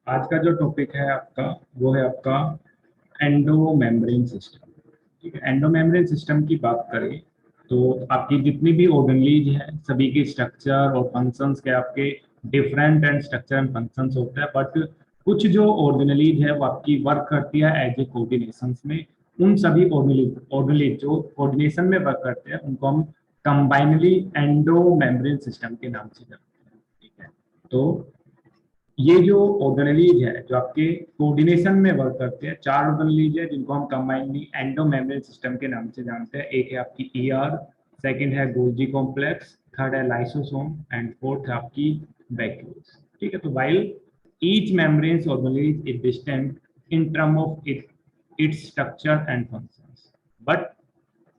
आज का जो टॉपिक है आपका वो है आपका एंडो मेम्ब्रेन सिस्टम। ठीक है, एंडो मेम्ब्रेन सिस्टम की बात करें तो आपकी जितनी भी ऑर्गेनलीज है सभी की स्ट्रक्चर और फंक्शंस के आपके different and structure and functions होते हैं, बट कुछ जो ऑर्गेनलीज है वो आपकी वर्क करती है एज ए कोऑर्डिनेशंस में। उन सभी ऑर्गेनलीज जो कोऑर्डिनेशन में वर्क करते हैं उनको हम कंबाइनली एंडो मेम्ब्रेन सिस्टम के नाम से जानते हैं। ठीक है, तो ये जो ऑर्गेनलीज है जो आपके कोऑर्डिनेशन में वर्क करते हैं, चार ऑर्गेनलीज है जिनको हम कंबाइनली एंडो मेम्ब्रेन सिस्टम के नाम से जानते हैं। एक है आपकी ईआर, सेकंड है गोल्जी कॉम्प्लेक्स, थर्ड है लाइसोसोम एंड फोर्थ है आपकी वैक्यूल्स। ठीक है, तो while each membrane organelles is distinct in term of its structure and functions, but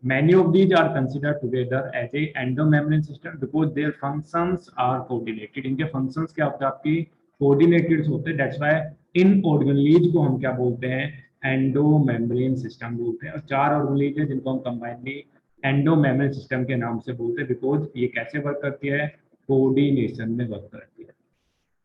many of these are considered together as a endomembrane system because their functions are coordinated. इनके functions क्या होते हैं आपकी coordinated होते हैं, that's why in organelles को हम क्या बोलते हैं, एंडोमेम्ब्रेन सिस्टम बोलते हैं। और चार ऑर्गेनलीज है जिनको हम कंबाइनली एंडोमेम्ब्रेन सिस्टम के नाम से बोलते हैं बिकॉज ये कैसे वर्क करती है, कोऑर्डिनेशन में वर्क करती है।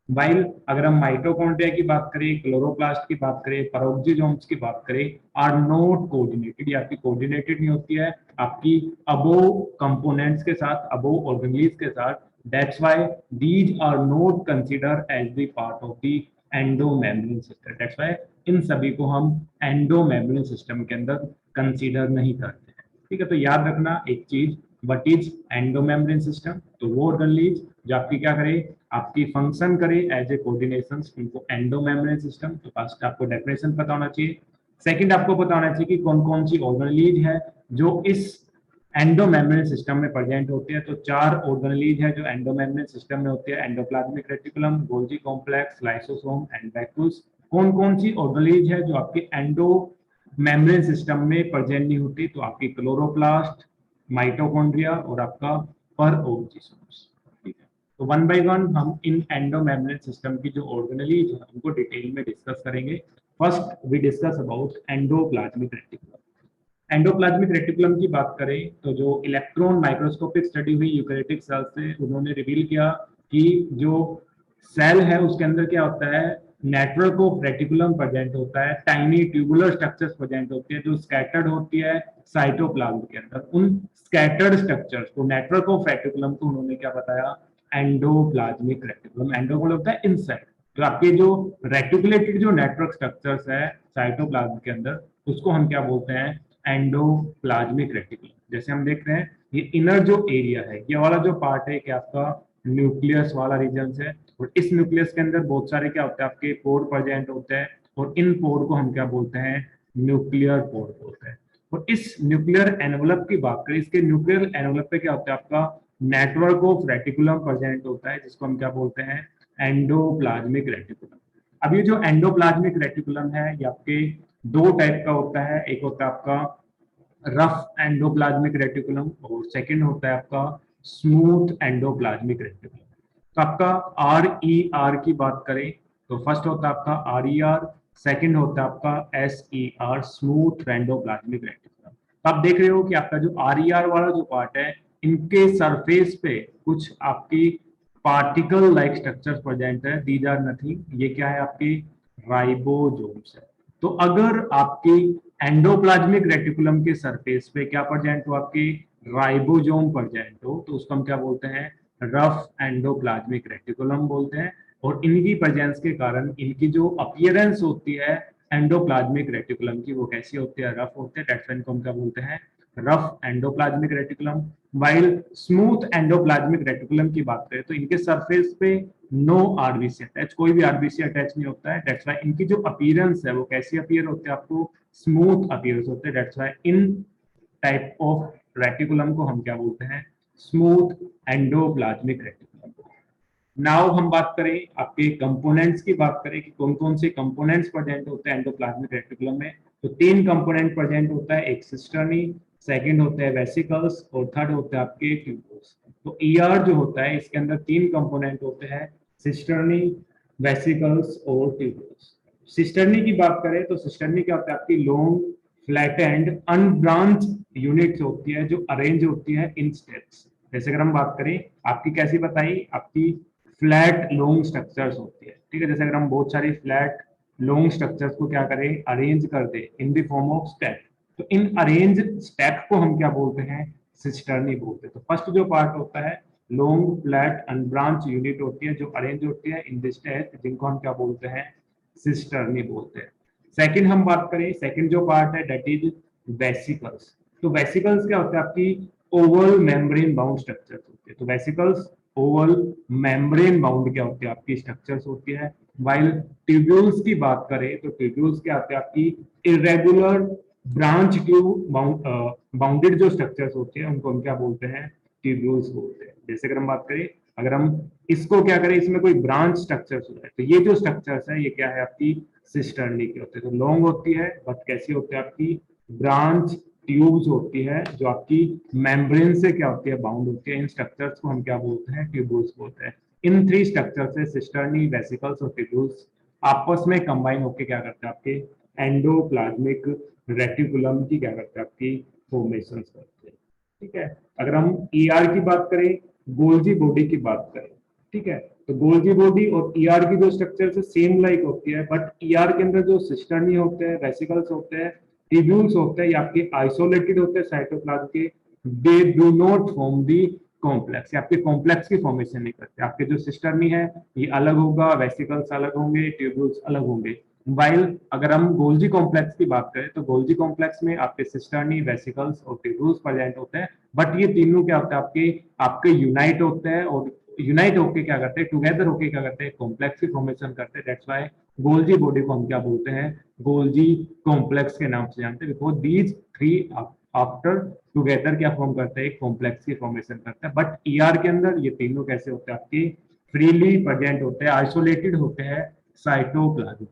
वाइल अगर हम माइटोकॉन्ड्रिया की बात करें, क्लोरोप्लास्ट की बात करें, पेरोक्सिसोम्स की बात करें, आर नॉट कोऑर्डिनेटेड, ये आपकी कोऑर्डिनेटेड नहीं होती है आपकी अबो कंपोनेंट्स के साथ, अबो ऑर्गेनलीज के साथ। That's why these are not consider as the part of the endomembrane system. That's why इन सभी को हम एंडोमेम्ब्रेन सिस्टम के अंदर कंसीडर नहीं करते हैं। ठीक है, तो याद रखना एक चीज, व्हाट इज एंडोमेम्ब्रेन सिस्टम, तो वो ऑर्गेनलीज जो आपकी क्या करे, आपकी फंक्शन करे एज ए कोऑर्डिनेशन, उनको एंडोमेम्ब्रेन सिस्टम। तो फर्स्ट आपको डेफिनेशन पता होना चाहिए। सेकंड आपको पता होना चाहिए कि कौन कौन सी ऑर्गेनलीज है जो इस एंडोमेम्ब्रेन सिस्टम में प्रेजेंट होते हैं। तो चार ऑर्गेनलीज है जो एंडोमेम्ब्रेन सिस्टम में होती है, endoplasmic reticulum, Golgi complex, lysosome and vacuoles. कौन कौन सी ऑर्गेनलीज है जो आपके एंडो मेम्ब्रेन सिस्टम में प्रेजेंट नहीं होती, तो आपकी क्लोरोप्लास्ट, माइटोकॉन्ड्रिया और आपका पेरोक्सिसोम्स। ठीक है, तो वन बाय वन हम इन एंडोमेम्ब्रेन सिस्टम की जो ऑर्गेनलीज है उनको डिटेल में डिस्कस करेंगे। First we discuss about endoplasmic reticulum. Endoplasmic reticulum की बात करें तो जो इलेक्ट्रॉन माइक्रोस्कोपिक स्टडी हुई यूकैरियोटिक सेल से, उन्होंने रिवील किया कि जो सेल है उसके अंदर क्या होता है, नेटवर्क ऑफ रेटिकुलम प्रेजेंट होता है, टाइनी ट्यूबुलर स्ट्रक्चर्स प्रेजेंट होती है जो स्कैटर्ड होती है साइटोप्लाज्म के अंदर। उन स्कैटर्ड स्ट्रक्चर्स को, नेटवर्क ऑफ रेटिकुलम को उन्होंने क्या बताया, एंडोप्लाज्मिक रेटिकुलम। एंडो मतलब होता है इनसाइड, तो आपके जो रेटिकुलेटेड जो नेटवर्क स्ट्रक्चर्स है साइटोप्लाज्म के अंदर उसको हम क्या बोलते हैं, एंडोप्लाज्मिक रेटिकुलम। जैसे हम देख रहे हैं ये इनर जो एरिया है, ये वाला जो पार्ट है कि आपका न्यूक्लियस वाला रीजन है, और इस न्यूक्लियस के अंदर बहुत सारे क्या होते हैं आपके पोर प्रेजेंट होते हैं, और इन पोर को हम क्या बोलते हैं, न्यूक्लियर पोर बोलते हैं। और इस न्यूक्लियर एनवलप की बात करें, इसके न्यूक्लियर एनवलप पे क्या होता है आपका नेटवर्क ऑफ रेटिकुलम प्रेजेंट होता है जिसको हम क्या बोलते हैं, एंडोप्लाज्मिक रेटिकुलम। अब ये जो एंडोप्लाज्मिक रेटिकुलम है ये आपके दो टाइप का होता है, एक होता है आपका रफ एंडोप्लाज्मिक रेटिकुलम और सेकंड होता है आपका स्मूथ एंडोप्लाज्मिक रेटिकुलम। तो आपका आर ई आर की बात करें तो फर्स्ट होता है आपका आर ई आर, सेकेंड होता है आपका S E are, smooth endoplasmic reticulum. तो आप देख रहे हो कि आपका जो आर ई आर वाला जो पार्ट है, इनके सरफेस पे कुछ आपकी पार्टिकल लाइक स्ट्रक्चर्स प्रेजेंट है, दीज आर नथिंग, ये क्या है आपकी राइबोसोम्स है। तो अगर आपकी एंडोप्लाज्मिक रेटिकुलम के सरफेस पे क्या प्रेजेंट हो, आपकी राइबोसोम प्रेजेंट हो, तो उसको हम क्या बोलते हैं, रफ एंडोप्लाज्मिक रेटिकुलम बोलते हैं। और इनकी प्रेजेंस के कारण इनकी जो अपीयरेंस होती है एंडोप्लाज्मिक रेटिकुलम की, वो कैसी होती है, रफ होते हैं। दैट्स व्हाई इनको हम क्या बोलते हैं, rough endoplasmic reticulum. While smooth endoplasmic reticulum की बात करें तो इनके सरफेस पे नो आरबीसी अटैच, कोई भी आरबीसी अटैच नहीं होता है। दैट्स व्हाई इनकी जो अपीयरेंस है वो कैसी अपीयर होते हैं, आपको स्मूथ अपीयरेंस होते हैं। That's why in type of reticulum को हम क्या बोलते हैं, स्मूथ एंडोप्लाज्मिक रेटिकुलम। नाउ हम बात करें आपके कंपोनेंट्स की बात करें कि कौन कौन से कंपोनेंट्स प्रेजेंट होते हैं एंडोप्लाज्मिक रेटिकुलम में। तो तीन कंपोनेंट प्रेजेंट होता है, एक सिस्टर्नी, सेकंड होता है वेसिकल्स और थर्ड होता है आपके ट्यूब्यूल्स। तो ईआर जो होता है इसके अंदर तीन कंपोनेंट होते हैं, सिस्टर्नी, वेसिकल्स और ट्यूब्यूल्स। सिस्टर्नी की बात करें तो सिस्टर्नी क्या होता है, आपकी long flat and unbranch units होती है जो अरेंज होती है इन स्टेप्स। जैसे अगर हम बात करें आपकी कैसी बताई, आपकी फ्लैट लॉन्ग स्ट्रक्चर्स होती है, ठीक है। जैसे अगर हम बहुत सारी फ्लैट लॉन्ग स्ट्रक्चर्स को क्या करें, अरेंज कर दे in the form of stack, तो इन अरेंज स्टैक को हम क्या बोलते हैं, सिस्टर्नी बोलते हैं। तो फर्स्ट जो पार्ट होता है लॉन्ग फ्लैट अनब्रांच यूनिट होती है जो अरेंज होती है इन द स्टैक, जिनको हम क्या बोलते हैं, सिस्टर्नी बोलते हैं। सेकंड हम बात करें, सेकंड जो पार्ट है दैट इज वेसिकल्स। तो वेसिकल्स क्या होता है, आपकी ओवल मेम्ब्रेन बाउंड स्ट्रक्चर्स होती है। तो वेसिकल्स ओवल मेम्ब्रेन बाउंड क्या होती है, आपकी स्ट्रक्चर्स होती है। वाइल ट्यूब्यूल्स की बात करें तो ट्यूब्यूल्स क्या होते हैं, आपकी इरेगुलर ब्रांच ट्यूब बाउंडेड जो स्ट्रक्चर्स होते हैं उनको हम क्या बोलते हैं, ट्यूब्यूल्स बोलते हैं। जैसे अगर हम बात करें, अगर हम इसको क्या करें, इसमें कोई ब्रांच स्ट्रक्चर्स हो जाए तो ये जो स्ट्रक्चर्स है ये क्या है, आपकी सिस्टर्नी के होते हैं। तो लॉन्ग होती है बट कैसी होती है, आपकी ब्रांच ट्यूब्स होती है जो आपकी मेम्ब्रेन से क्या होती है, बाउंड होती है। इन स्ट्रक्चर्स को हम क्या बोलते हैं, ट्यूब्यूल्स बोलते हैं। इन थ्री स्ट्रक्चर से सिस्टर्नी, वेसिकल्स और ट्यूब्यूल्स आपस में कंबाइन होकर क्या करते हैं, आपके एंडोप्लाज्मिक रेटिकुलम की क्या करते हैं, आपकी फॉर्मेशन करते हैं, ठीक है। अगर हम ईआर की बात करें, गोल्जी बॉडी की बात करें, ठीक है, तो गोल्जी बॉडी और ईआर की जो स्ट्रक्चर है सेम लाइक होती है, बट ईआर के अंदर जो सिस्टर्नी होते हैं, वेसिकल्स होते हैं, ट्यूब्यूल्स होते हैं, ये आपके आइसोलेटेड होते हैं साइटोप्लाज्म के, they do not form the complex, आपके कॉम्प्लेक्स की फॉर्मेशन नहीं करते। आपके जो सिस्टर्नी है ये अलग होगा, वेसिकल्स अलग होंगे, ट्यूब्यूल्स अलग होंगे। वाइल अगर हम गोल्जी कॉम्प्लेक्स की बात करें तो गोल्जी कॉम्प्लेक्स में आपके सिस्टर्नी, वेसिकल्स और ट्यूब्यूल्स प्रेजेंट होते हैं, बट ये तीनों क्या होता है, आपके आपके यूनाइट होते हैं और यूनाइट होके क्या करते हैं, टुगेदर होके क्या करते हैं, कॉम्प्लेक्स की फॉर्मेशन करते हैं। दैट्स व्हाई गोल्जी बॉडी को हम क्या बोलते हैं, गोल्जी कॉम्प्लेक्स के नाम से जानते हैं, because these three after together क्या फॉर्म करते हैं, कॉम्प्लेक्स की फॉर्मेशन करते हैं। बट ईआर के अंदर ये तीनों कैसे होते हैं, आपके फ्रीली प्रेजेंट होते हैं, आइसोलेटेड होते हैं साइटोप्लाज्म।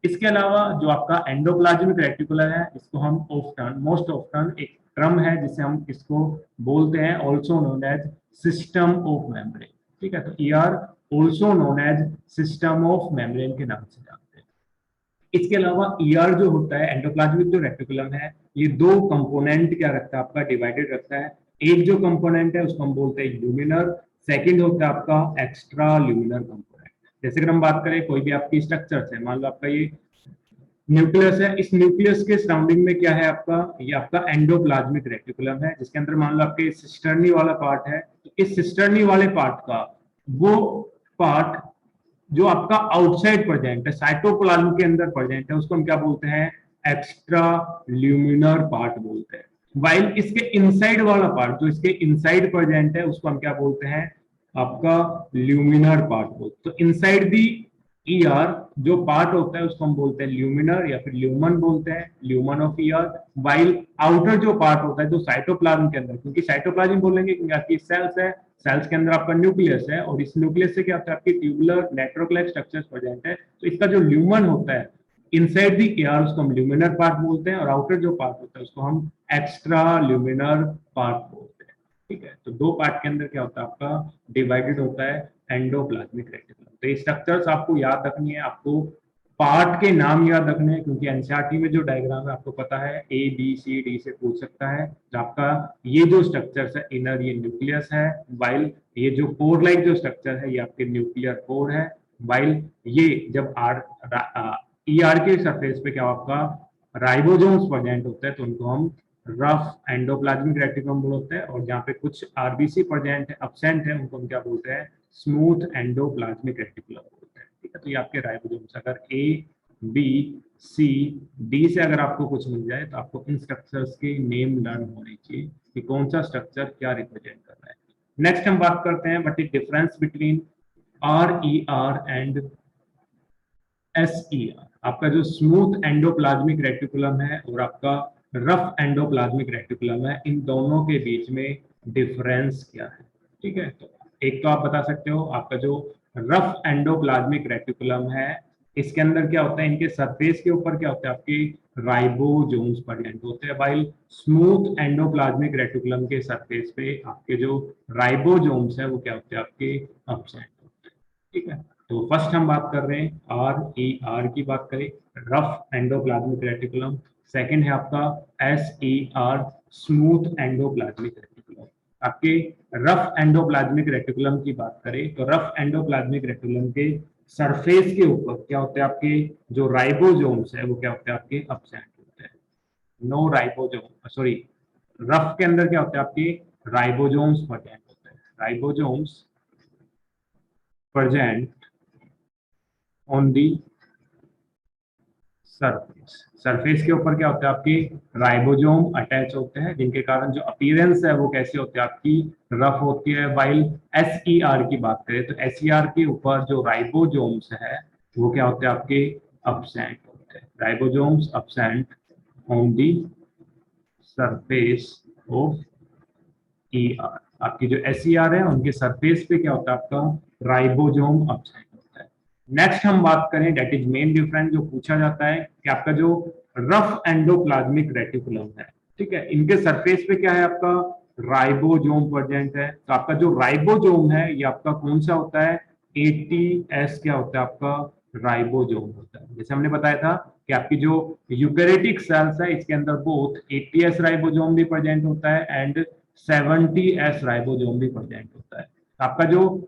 इसके अलावा जो आपका एंडोप्लाज्मिक रेटिकुलम है इसको हम ऑफ्टन, मोस्ट ऑफ्टन एक टर्म है जिसे हम इसको बोलते हैं also known as system of membrane, ठीक है। तो ER also known as system of membrane के नाम से जानते हैं। इसके अलावा ईआर जो होता है, एंडोप्लाज्मिक जो रेटिकुलम है, ये दो कंपोनेंट क्या रखता है, आपका डिवाइडेड रखता है। एक जो कंपोनेंट है उसको हम बोलते हैं ल्यूमिनर, सेकंड होता है आपका एक्स्ट्रा ल्यूमिनर कंपोनेंट। जैसे अगर हम बात करें कोई भी आपकी स्ट्रक्चर है, मान लो आपका ये न्यूक्लियस है, इस न्यूक्लियस के सराउंडिंग में क्या है आपका, ये आपका एंडोप्लाज्मिक रेटिकुलम है, जिसके अंदर मान लो आपके सिस्टर्नी वाला पार्ट है। तो इस सिस्टर्नी वाले पार्ट का वो पार्ट जो आपका आउटसाइड प्रेजेंट है, साइटोप्लाज्म के अंदर प्रेजेंट है, उसको हम क्या बोलते हैं, एक्स्ट्रा ल्यूमिनर पार्ट बोलते हैं। वाइल इसके इनसाइड वाला पार्ट जो इसके इनसाइड प्रेजेंट है उसको हम क्या बोलते हैं, आपका ल्यूमिनर पार्ट बोलते हैं। तो इनसाइड दी ईआर जो पार्ट होता है उसको हम बोलते हैं ल्यूमिनर या फिर ल्यूमन बोलते हैं, lumen of ER. While outer जो पार्ट होता है जो साइटोप्लाज्म के अंदर, क्योंकि साइटोप्लाज्म बोलेंगे क्योंकि आपकी सेल्स है, सेल्स के अंदर आपका न्यूक्लियस है और इस न्यूक्लियस से क्या होता है, आपकी tubular network like structures present है। तो इसका जो ल्यूमन होता है इनसाइड दी ईआर उसको हम ल्यूमिनर पार्ट बोलते हैं और आउटर जो पार्ट होता है उसको हम एक्स्ट्रा ल्यूमिनर पार्ट बोलते हैं, ठीक है। तो दो पार्ट के अंदर क्या होता है, आपका डिवाइडेड होता है एंडोप्लाज्मिक रेटिकुलम। तो ये स्ट्रक्चर्स आपको याद रखनी है, आपको पार्ट के नाम याद रखने हैं, क्योंकि एनसीईआरटी में जो डायग्राम है आपको पता है ए बी सी डी से पूछ सकता है। तो आपका ये जो स्ट्रक्चर्स है इनर, ये न्यूक्लियस है, वाइल ये जो कोर लाइक जो स्ट्रक्चर है ये आपके न्यूक्लियर कोर है। वाइल ये जब ईआर के सरफेस पे क्या आपका राइबोसोम्स प्रेजेंट होते हैं तो उनको हम रफ एंडोप्लाज्मिक रेटिकुलम बोलते हैं, और जहाँ पे कुछ आरबीसी प्रेजेंट है, एब्सेंट है, उनको हम क्या बोलते हैं, स्मूथ एंडोप्लाज्मिक रेटिकुलम बोलते हैं, ठीक है। तो ये आपके राइबोसोम्स, अगर ए बी सी डी से अगर आपको कुछ मिल जाए तो आपको इन स्ट्रक्चर्स के नेम लर्न होने चाहिए कि कौन सा स्ट्रक्चर क्या रिप्रेजेंट कर रहा है। नेक्स्ट हम बात करते हैं what is difference between are E are and SER. आपका जो स्मूथ एंडोप्लाज्मिक रेटिकुलम है और आपका रफ एंडोप्लाज्मिक रेटिकुलम है, इन दोनों के बीच में डिफरेंस क्या है, ठीक है। तो एक तो आप बता सकते हो, आपका जो रफ एंडोप्लाज्मिक रेटिकुलम है इसके अंदर क्या होता है, इनके सरफेस के ऊपर क्या होता है, आपके राइबोसोम्स प्रेजेंट होते हैं, वाइल स्मूथ एंडोप्लाज्मिक रेटिकुलम के सरफेस पे आपके जो राइबोसोम्स है वो क्या होते हैं, आपके एब्सेंट होते हैं, ठीक है। तो फर्स्ट हम बात कर रहे हैं आर ई आर की बात करें, रफ एंडोप्लाज्मिक रेटिकुलम। सेकंड है आपका S E are, smooth endoplasmic reticulum. आपके रफ एंडोप्लाज्मिक रेटिकुलम की बात करें तो रफ एंडोप्लाज्मिक रेटिकुलम के सरफेस के ऊपर क्या होते हैं आपके जो राइबोसोम्स है वो क्या होते हैं आपके एब्सेंट होते हैं। नो राइबोसोम, सॉरी, रफ के अंदर क्या होते हैं आपके राइबोसोम्स प्रेजेंट होते हैं, ribosomes present on the surface. Surface के ऊपर क्या होता है आपकी राइबोसोम अटैच होते हैं जिनके कारण जो अपीयरेंस है वो कैसी होती है आपकी रफ होती है। वाइल एसईआर की बात करें तो एसईआर के ऊपर जो राइबोसोम्स है वो क्या होते हैं आपके एब्सेंट होते हैं। Ribosomes absent on the surface of ER. आपकी जो एसईआर है उनके सरफेस पे क्या होता है आपका राइबोसोम एब्सेंट होता है। नेक्स्ट हम बात करें दैट इज मेन डिफरेंस जो पूछा जाता है कि आपका जो रफ एंडोप्लाज्मिक रेटिकुलम है, ठीक है, इनके सरफेस पे क्या है आपका राइबोसोम प्रेजेंट है। तो आपका जो राइबोसोम है ये आपका कौन सा होता है 80S क्या होता है आपका राइबोसोम होता है। जैसे हमने बताया था कि आपकी जो यूकेरियोटिक सेल्स है इसके अंदर बोथ 80S राइबोसोम भी प्रेजेंट होता है एंड 70S राइबोसोम भी प्रेजेंट होता है। आपका जो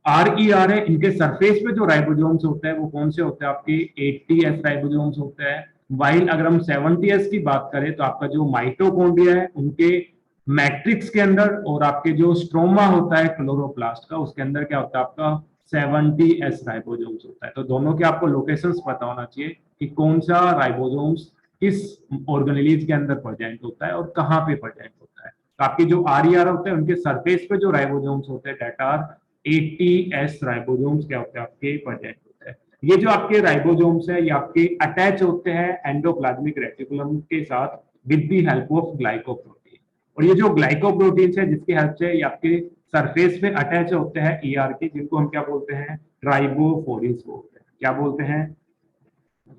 RER है इनके सरफेस पे जो राइबोसोम्स होते हैं वो कौन से होते हैं आपके 80S राइबोसोम्स होते हैं। वाइल अगर हम 70S की बात करें तो आपका जो माइटोकॉन्ड्रिया है उनके मैट्रिक्स के अंदर और आपके जो स्ट्रोमा होता है क्लोरोप्लास्ट का उसके अंदर क्या होता है आपका 70S राइबोसोम्स होता है। तो दोनों के आपको लोकेशंस पता होना चाहिए कि कौन सा राइबोसोम्स किस ऑर्गेनेलीज के अंदर प्रेजेंट होता है और कहाँ पे प्रेजेंट होता है। तो आपके जो RER होते हैं उनके सरफेस पे जो राइबोसोम्स होते हैं डेट आर 80S राइबोसोम्स क्या होते हैं आपके प्रेजेंट होते हैं। ये जो आपके राइबोसोम्स है ये आपके अटैच होते हैं एंडोप्लाज्मिक रेटिकुलम के साथ with the help of glycoprotein. और ये जो ग्लाइकोप्रोटीन है जिसकी हेल्प से ये आपके सरफेस पे अटैच होते हैं ER के, जिनको हम क्या बोलते हैं राइबोफोरिन्स बोलते हैं। क्या बोलते हैं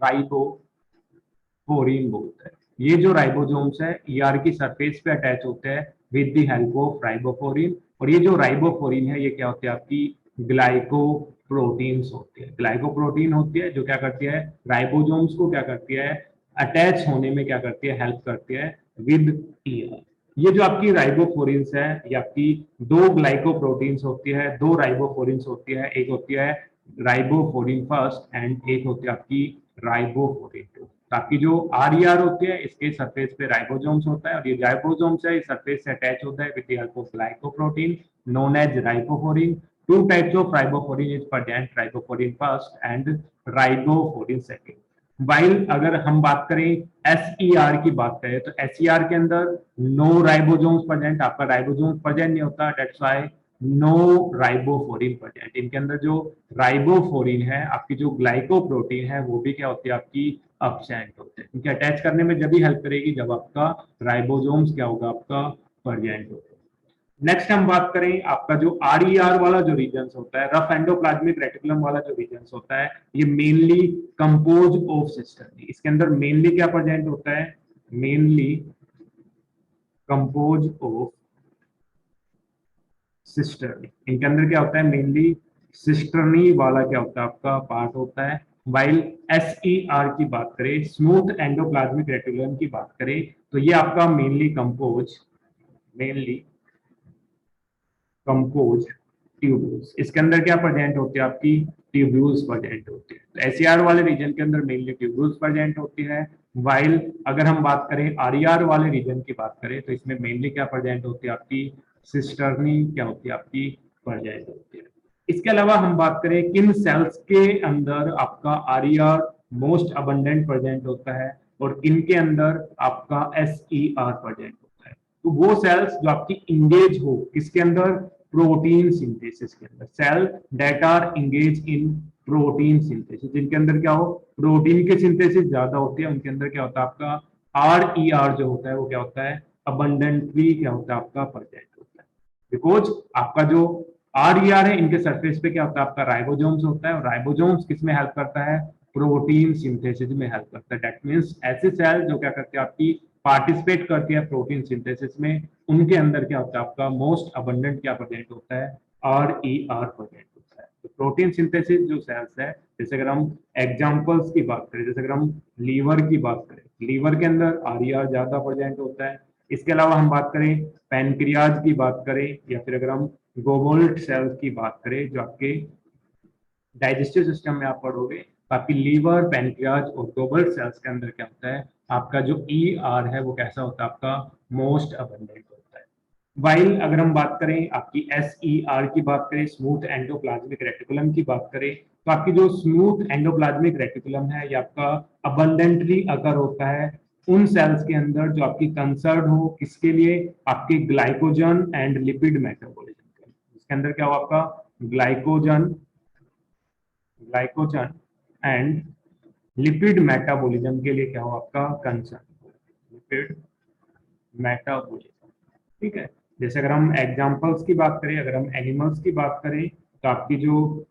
राइबोफोरिन बोलते हैं। ये जो राइबोसोम्स है ER की सरफेस पे अटैच होते हैं with the help of ribophorin. और ये जो राइबोफोरिन है ये क्या होती है आपकी ग्लाइकोप्रोटीन्स होती है। ग्लाइकोप्रोटीन होती है जो क्या करती है राइबोसोम्स को क्या करती है अटैच होने में क्या करती है हेल्प करती है विद ER। ये जो आपकी राइबोफोरिन्स है ये आपकी दो ग्लाइकोप्रोटीन्स होती है, दो राइबोफोरिन्स होती है, एक होती है राइबोफोरिन फर्स्ट एंड एक होती है आपकी राइबोफोरिन टू। ताकि जो RER होती है इसके सरफेस पे राइबोसोम्स होता है और ये राइबोसोम्स है इस सरफेस से अटैच होता है with the help of glycoprotein known as ribophorin. Two types of ribophorin is present, ribophorin first and ribophorin second. While अगर हम बात करें SER की बात करें तो SER के अंदर नो राइबोसोम्स प्रेजेंट, आपका राइबोसोम्स प्रेजेंट नहीं होता, that's why no ribophorin present. इनके अंदर जो राइबोफोरिन है आपकी जो ग्लाइकोप्रोटीन है वो भी क्या होती है आपकी एब्सेंट होते हैं। इनके अटैच करने में जब भी हेल्प करेगी जब आपका राइबोसोम्स क्या होगा आपका प्रेजेंट होगा। नेक्स्ट हम बात करें आपका जो RER वाला जो रीजन होता है रफ एंडोप्लाज्मिक रेटिकुलम वाला जो रीजन होता है ये मेनली कंपोज ऑफ सिस्टर्नी। इसके अंदर मेनली क्या प्रेजेंट होता है मेनली कंपोज ऑफ सिस्टर्नी। इनके अंदर क्या होता है मेनली सिस्टर्नी वाला क्या होता है आपका पार्ट होता है। वाइल SER की बात करें स्मूथ एंडोप्लाज्मिक रेटिकुलम की बात करें तो ये आपका मेनली कंपोज ट्यूब्यूल्स। इसके अंदर क्या प्रेजेंट होती है आपकी ट्यूब्यूल्स प्रेजेंट होती है। तो SER वाले रीजन के अंदर मेनली ट्यूब्यूल्स प्रेजेंट होती है। वाइल अगर हम बात करें RER वाले रीजन की बात करें तो इसमें मेनली क्या प्रेजेंट होती है आपकी सिस्टर्नी क्या होती है आपकी प्रेजेंट होती है। इसके अलावा हम बात करें किन सेल्स के अंदर आपका RER मोस्ट अबंडेंट प्रेजेंट होता है और किन के अंदर आपका SER प्रेजेंट होता है। तो वो सेल्स जो आपकी इंगेज हो किसके अंदर प्रोटीन सिंथेसिस के अंदर, cell that are engage in protein synthesis, जिनके अंदर क्या हो प्रोटीन के सिंथेसिस ज्यादा होती है उनके अंदर क्या होता है आपका RER जो होता है वो क्या होता है अबंडेंटली क्या होता है आपका प्रेजेंट होता है। बिकॉज आपका जो RER है इनके सरफेस पे क्या होता है आपका राइबोसोम्स होता है और राइबोसोम्स किसमें हेल्प करता है प्रोटीन सिंथेसिस में हेल्प करता है। दैट मींस ऐसे सेल जो क्या करते हैं आपकी पार्टिसिपेट करती है प्रोटीन सिंथेसिस में उनके अंदर क्या होता है आपका मोस्ट अबंडेंट क्या प्रेजेंट होता है RER प्रेजेंट होता है। तो प्रोटीन सिंथेसिस जो सेल्स है जैसे अगर हम एग्जांपल्स की बात करें, जैसे अगर हम लीवर की बात करें लीवर के अंदर RER ज्यादा प्रेजेंट होता है। इसके अलावा हम बात करें पैनक्रियाज की बात करें, या फिर अगर हम गोल्ट सेल्स की बात करें जो आपके डाइजेस्टिव सिस्टम में आप पढ़ोगे, तो आपकी लीवर, पैनक्रियाज और गोल्ट सेल्स के अंदर क्या होता है, आपका जो ई आर है वो कैसा होता है, आपका मोस्ट अबंडेंट होता है। वाइल अगर हम बात करें आपकी एस ई आर की बात करें, स्मूथ एंडोप्लाज्मिक रेटिकुलम की बात करें, तो आपकी जो स्मूथ एंडोप्लाज्मिक रेटिकुलम है ये आपका अबंडेंटली अगर होता है उन सेल्स के अंदर जो आपकी कंसर्न हो, किसके लिए, आपके ग्लाइकोजन एंड लिपिड मेटाबॉलिज्म के लिए। इसके अंदर क्या हो, आपका glycogen glycogen and lipid metabolism के लिए क्या हो, आपका कंसर्न लिपिड मेटाबॉलिज्म। ठीक है, जैसे अगर हम एग्जांपल्स की बात करें, अगर हम एनिमल्स की बात करें, तो आपकी जो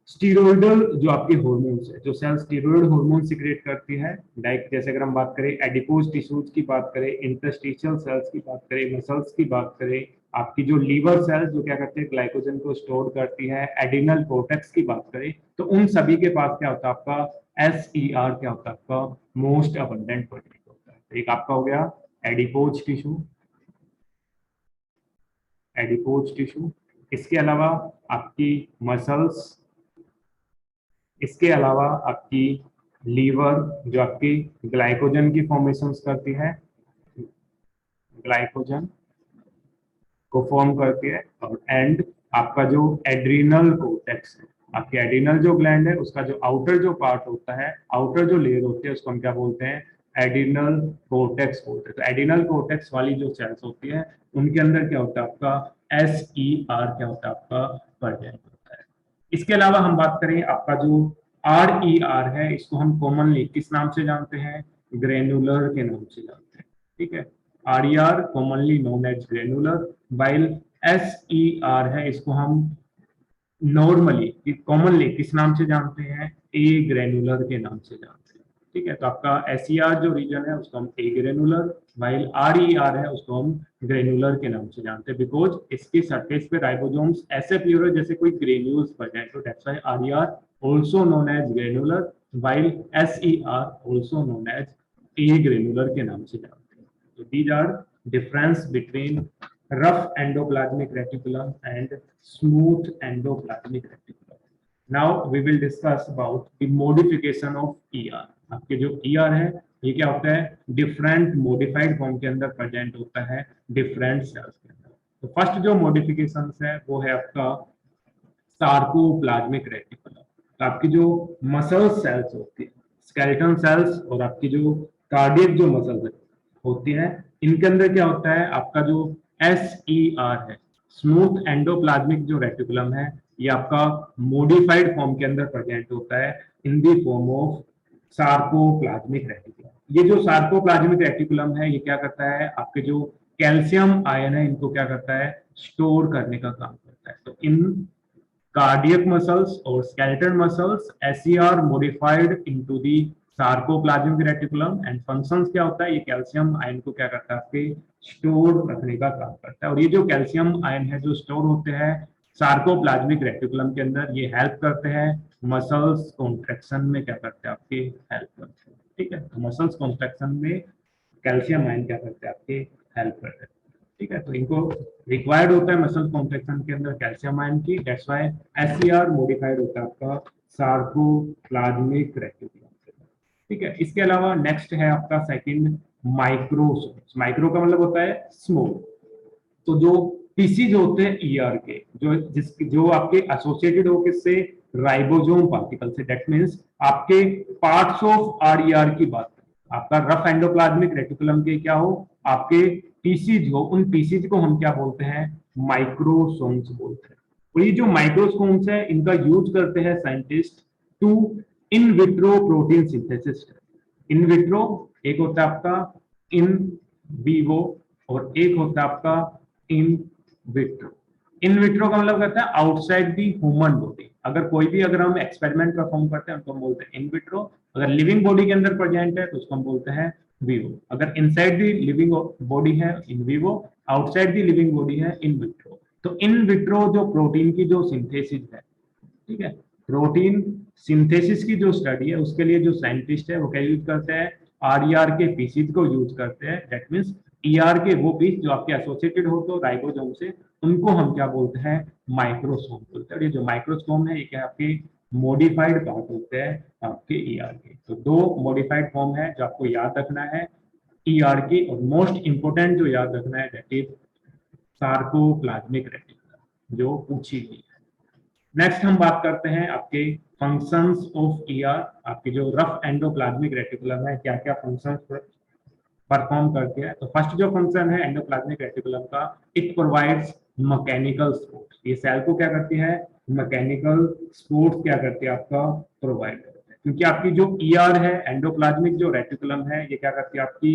स्टीरोइडल जो आपके हार्मोन्स है, जो सेल स्टीरोइड हार्मोन सिक्रेट करती है, लाइक जैसे अगर हम बात करें एडिपोज टिश्यूज की बात करें, इंटरस्टिशियल सेल्स की बात करें, मसल्स की बात करें, आपकी जो लीवर सेल्स जो क्या करते हैं ग्लाइकोजन को स्टोर करती है, एडिनल कोर्टेक्स की बात करें, तो उन सभी के पास क्या होता है, आपका एस ई आर क्या होता है, आपका मोस्ट अबंडेंट प्रोटीन होता है। तो एक आपका हो गया एडिपोज टिश्यू, एडिपोज टिश्यू। इसके अलावा आपकी मसल्स, इसके अलावा आपकी लीवर जो आपकी ग्लाइकोजन की फॉर्मेशन करती है, ग्लाइकोजन को फॉर्म करती है, और एंड आपका जो एड्रीनल कोर्टेक्स है, आपके एड्रीनल जो ग्लैंड है उसका जो आउटर जो पार्ट होता है, आउटर जो लेयर होती है उसको हम क्या बोलते हैं, एड्रीनल कोर्टेक्स बोलते हैं। तो एड्रीनल कोर्टेक्स वाली जो सेल्स होती है उनके अंदर क्या होता है, आपका एस ई आर क्या होता है, आपका प्रेजेंट होता है। इसके अलावा हम बात करें आपका जो आर ई आर है, इसको हम कॉमनली किस नाम से जानते हैं, ग्रेनुलर के नाम से जानते हैं। ठीक है, R E R commonly known as granular, while S E R है इसको हम नॉर्मली कॉमनली किस नाम से जानते हैं, ए ग्रेनुलर के नाम से जानते हैं। ठीक है, तो आपका एस ई आर जो रीजन है उसको हम a granular, while R E R है उसको हम ग्रेनुलर के नाम से जानते हैं, बिकॉज इसकी सरफेस पे राइबोसोम्स ऐसे प्योर है जैसे कोई ग्रेन्यूल्स बन जाए, तो that's why R E R also known as granular, while S E R also known as agranular के नाम से जानते हैं। तो these are difference between rough endoplasmic reticulum and smooth endoplasmic reticulum. Now we will discuss about the modification of ER. आपके जो ER है ये क्या होता है, डिफरेंट मॉडिफाइड फॉर्म के अंदर प्रेजेंट होता है डिफरेंट सेल्स के अंदर। तो फर्स्ट जो मॉडिफिकेशन है वो है आपका सार्कोप्लाज्मिक रेटिकुलम। तो आपकी जो मसल सेल्स होती है, स्केलेटन सेल्स और आपकी जो कार्डियक जो मसल्स होती है, इनके अंदर क्या होता है, आपका जो एस ई आर है, स्मूथ एंडोप्लाज्मिक जो रेटिकुलम है, ये आपका मॉडिफाइड फॉर्म के अंदर प्रेजेंट होता है in the form of sarcoplasmic reticulum. ये जो सार्कोप्लाज्मिक रेटिकुलम है ये क्या करता है, आपके जो कैल्शियम आयन है इनको क्या करता है, स्टोर करने का काम करता है। तो इन cardiac muscles और skeletal muscles SCR modified into the sarcoplasmic reticulum and functions क्या होता है, ये कैल्शियम आयन को क्या करता है, आपके स्टोर रखने का काम करता है। और ये जो कैल्शियम आयन है जो स्टोर होते हैं सार्कोप्लाज्मिक रेटिकुलम के अंदर, ये हेल्प करते हैं मसल्स कॉन्ट्रैक्शन में, क्या करते हैं, आपके हेल्प करते हैं। ठीक है, तो मसल्स कॉन्ट्रैक्शन में कैल्शियम आयन क्या करते हैं, आपके हेल्प करते हैं। ठीक है, तो इनको रिक्वायर्ड होता है मसल कॉन्ट्रैक्शन के अंदर कैल्शियम आयन की, दैट्स व्हाई एससीआर मॉडिफाइड होता है आपका सार्कोप्लाज्मिक रेटिकुलम। ठीक है, इसके अलावा नेक्स्ट है आपका सेकंड माइक्रोसोम्स। माइक्रो का मतलब होता है स्मॉल। तो जो पीसीज होते हैं ईआर के, जो आपके एसोसिएटेड हो किससे, राइबोसोम पार्टिकल से, दैट मींस आपके पार्ट्स ऑफ आरईआर की बात करें, आपका रफ एंडोप्लाज्मिक रेटिकुलम के क्या हो, आपके पीसीज हो, उन पीसीज को हम क्या बोलते हैं, माइक्रोसोम्स बोलते हैं। तो ये जो माइक्रोसोम्स है इनका यूज करते हैं scientist to in vitro protein synthesis. In vitro एक होता है आपका इन विवो और एक होता है आपका इन विट्रो। इन विट्रो का मतलब कहता है आउटसाइड दी ह्यूमन बॉडी। अगर कोई भी अगर हम एक्सपेरिमेंट परफॉर्म करते हैं तो हम बोलते हैं इन विट्रो। अगर लिविंग बॉडी के अंदर प्रेजेंट है तो उसको हम बोलते हैं विवो। अगर इनसाइड दी लिविंग बॉडी है in vivo, outside the living body है इन विट्रो। तो इन विट्रो जो प्रोटीन की जो सिंथेसिस है, ठीक है, प्रोटीन सिंथेसिस की जो स्टडी है उसके लिए जो साइंटिस्ट है वो क्या यूज करते हैं, आरईआर के पीसीज को यूज करते हैं। दैट मींस ER के वो पीस जो आपके एसोसिएटेड हो तो राइबोसोम से, उनको हम क्या बोलते हैं, माइक्रोसोम बोलते हैं। और ये जो माइक्रोसोम है ये क्या आपके मॉडिफाइड पार्ट होते हैं आपके ER के। तो दो मॉडिफाइड फॉर्म है जो आपको याद रखना है ER की, और मोस्ट इंपोर्टेंट जो याद रखना है दैट इज सार्कोप्लाज्मिक रेटिकुलम, जो पूछी गई है। नेक्स्ट हम बात करते हैं आपके फंक्शंस ऑफ ER। आपके जो रफ एंडोप्लाज्मिक रेटिकुलम है क्या क्या फंक्शंस परफॉर्म करती है। तो फर्स्ट जो फंक्शन है एंडोप्लाज्मिक रेटिकुलम का, इट प्रोवाइड्स मैकेनिकल सपोर्ट। ये सेल को क्या करती है, मैकेनिकल सपोर्ट क्या करती है आपका प्रोवाइड करती है। क्योंकि आपकी जो ER है, एंडोप्लाज्मिक जो रेटिकुलम है, ये क्या करती है आपकी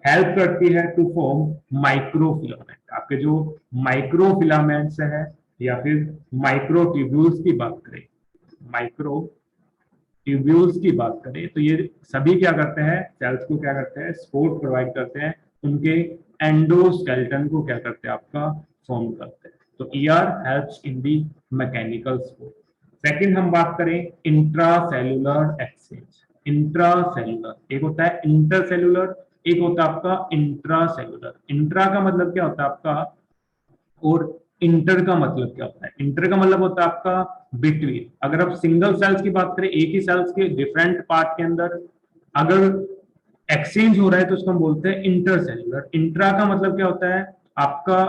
हेल्प करती है टू फॉर्म माइक्रोफिलामेंट। आपके जो माइक्रोफिलामेंट्स है या फिर माइक्रोट्यूब्यूल्स की बात करें, माइक्रो ट्यूब्यूल्स की बात करें तो ये सभी क्या करते हैं, सेल्स को क्या करते हैं, सपोर्ट प्रोवाइड करते हैं, उनके एंडोस्केलेटन को क्या करते हैं आपका फॉर्म करते हैं। तो ER helps in the mechanical support. Second हम बात करें इंट्रासेलुलर एक्सचेंज। इंट्रासेलुलर एक होता है इंटरसेलुलर, एक होता है आपका इंट्रासेलुलर। इंट्रा का मतलब क्या होता है आपका, और इंटर का मतलब क्या होता है। इंटर का मतलब होता है आपका बिटवीन। अगर आप सिंगल सेल्स की बात करें, एक ही सेल्स के डिफरेंट पार्ट के अंदर अगर एक्सचेंज हो रहा है तो उसको हम बोलते हैं इंटरसेलुलर। इंट्रा का मतलब क्या होता है आपका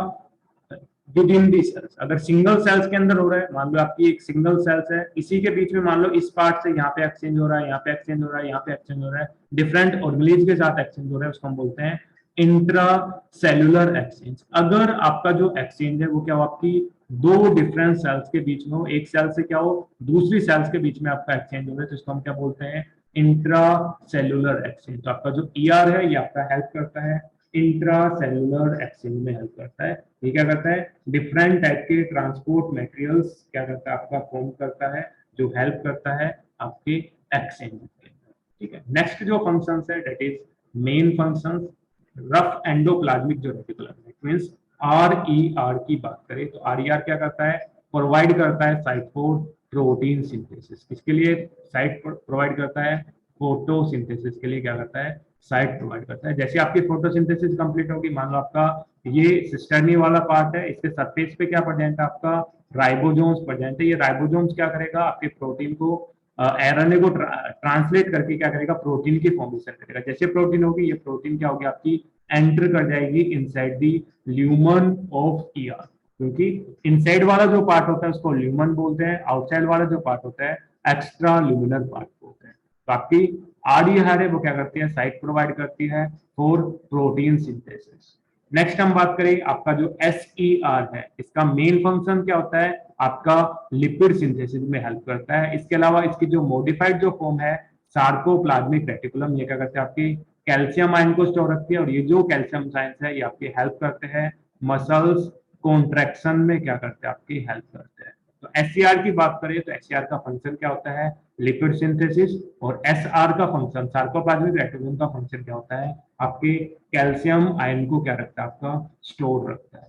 विद इन दी सेल्स। अगर सिंगल सेल्स के अंदर हो रहा है, मान लो आपकी एक सिंगल सेल्स है, इसी के बीच में मान लो इस पार्ट से यहाँ पे एक्सचेंज हो रहा है, यहाँ पे एक्सचेंज हो रहा है, यहाँ पे एक्सचेंज हो रहा है, डिफरेंट ऑर्गेनेज के साथ एक्सचेंज हो रहा है, उसको हम बोलते हैं इंट्रा सेलुलर एक्सचेंज। अगर आपका जो एक्सचेंज है वो क्या हो, आपकी दो डिफरेंट सेल्स के बीच में हो, एक सेल से क्या हो दूसरी सेल्स के बीच में आपका एक्सचेंज हो रहा है, तो इसको हम क्या बोलते हैं, इंट्रा सेलुलर एक्सचेंज। तो आपका जो ER है ये आपका हेल्प करता है इंट्रा सेलुलर एक्सचेंज में, हेल्प करता है। ये क्या करता है, डिफरेंट टाइप के ट्रांसपोर्ट मटेरियल्स क्या करता है आपका फॉर्म करता है, जो हेल्प करता है आपके एक्सचेंज के। ठीक है, नेक्स्ट जो फंक्शंस है that is main functions rough endoplasmic जो रेटिकुलम है, मींस RER की बात करें तो RER क्या करता है, प्रोवाइड करता है साइट फॉर प्रोटीन सिंथेसिस। किसके लिए साइट प्रोवाइड करता है, फोटोसिंथेसिस के लिए क्या करता है, साइट प्रोवाइड करता है। जैसे आपकी फोटोसिंथेसिस कंप्लीट होगी, मान लो आपका ये सिस्टर्नी वाला पार्ट है, इसके सरफेस पे क्या प्रेजेंट है आपका, राइबोसोम्स प्रेजेंट है। ये राइबोसोम्स क्या करेगा, आपके प्रोटीन को RNA को ट्रांसलेट करके क्या करेगा, प्रोटीन की फॉर्मेशन करेगा। जैसे प्रोटीन होगी, ये प्रोटीन क्या होगी आपकी, एंटर कर जाएगी inside the lumen of ER। क्योंकि इनसाइड वाला जो पार्ट होता है उसको ल्यूमन बोलते हैं, आउटसाइड वाला जो पार्ट होता है एक्स्ट्रा ल्यूमिनर पार्ट बोलते हैं। तो आपकी RER है वो क्या करती है, साइट प्रोवाइड करती है फॉर प्रोटीन सिंथेसिस। नेक्स्ट हम बात करें आपका जो SER है, इसका मेन फंक्शन क्या होता है, आपका लिपिड सिंथेसिस में हेल्प करता है। इसके अलावा इसकी जो मॉडिफाइड जो फॉर्म है सार्कोप्लाज्मिक रेटिकुलम, ये क्या करते हैं आपकी कैल्शियम आयन को स्टोर रखती है, और ये जो कैल्शियम आयन है ये आपकी हेल्प करते हैं मसल्स कॉन्ट्रैक्शन में, क्या करते हैं आपकी हेल्प करते हैं। तो SCR की बात करें तो SCR का फंक्शन क्या होता है, लिपिड सिंथेसिस। और SR का फंक्शन सार्कोप्लाज्मिक रेटिकुलम का फंक्शन क्या होता है, आपके कैल्शियम आयन को क्या रखता है आपका स्टोर रखता है।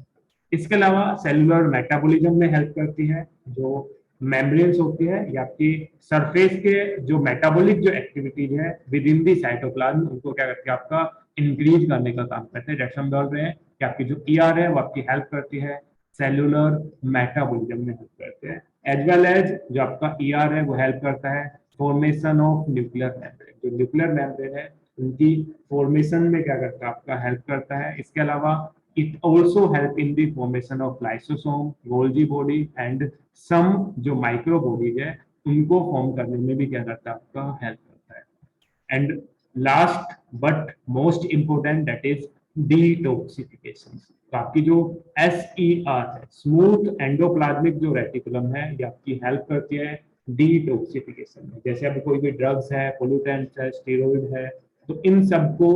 इसके अलावा सेलुलर मेटाबॉलिज्म में हेल्प करती है। जो मेम्ब्रेन्स होती है या आपकी सरफेस के जो मेटाबॉलिक जो एक्टिविटीज है विद इन दी साइटोप्लाज्म, उनको क्या करती है आपका इंक्रीज करने का काम करते हैं। जैसे हम बोल रहे हैं कि आपकी जो ER है वो आपकी हेल्प करती है सेलुलर मेटाबॉलिज्म में हेल्प करते हैं, एज वेल एज जो आपका ER है वो हेल्प करता है फॉर्मेशन ऑफ न्यूक्लियर मेम्ब्रेन। जो न्यूक्लियर मेम्ब्रेन है उनकी फॉर्मेशन में क्या करता है आपका हेल्प करता है। इसके अलावा it also help in the formation of lysosome, Golgi body and some जो माइक्रो बॉडीज है उनको फॉर्म करने में भी क्या करता है आपका हेल्प करता है। And last but most important that is detoxification. तो आपकी जो SER है स्मूथ एंडोप्लाज्मिक जो रेटिकुलम है ये आपकी हेल्प करती है डिटॉक्सिफिकेशन में। जैसे अब कोई भी ड्रग्स है, पोल्यूटेंट्स है, स्टेरॉइड है, तो इन सबको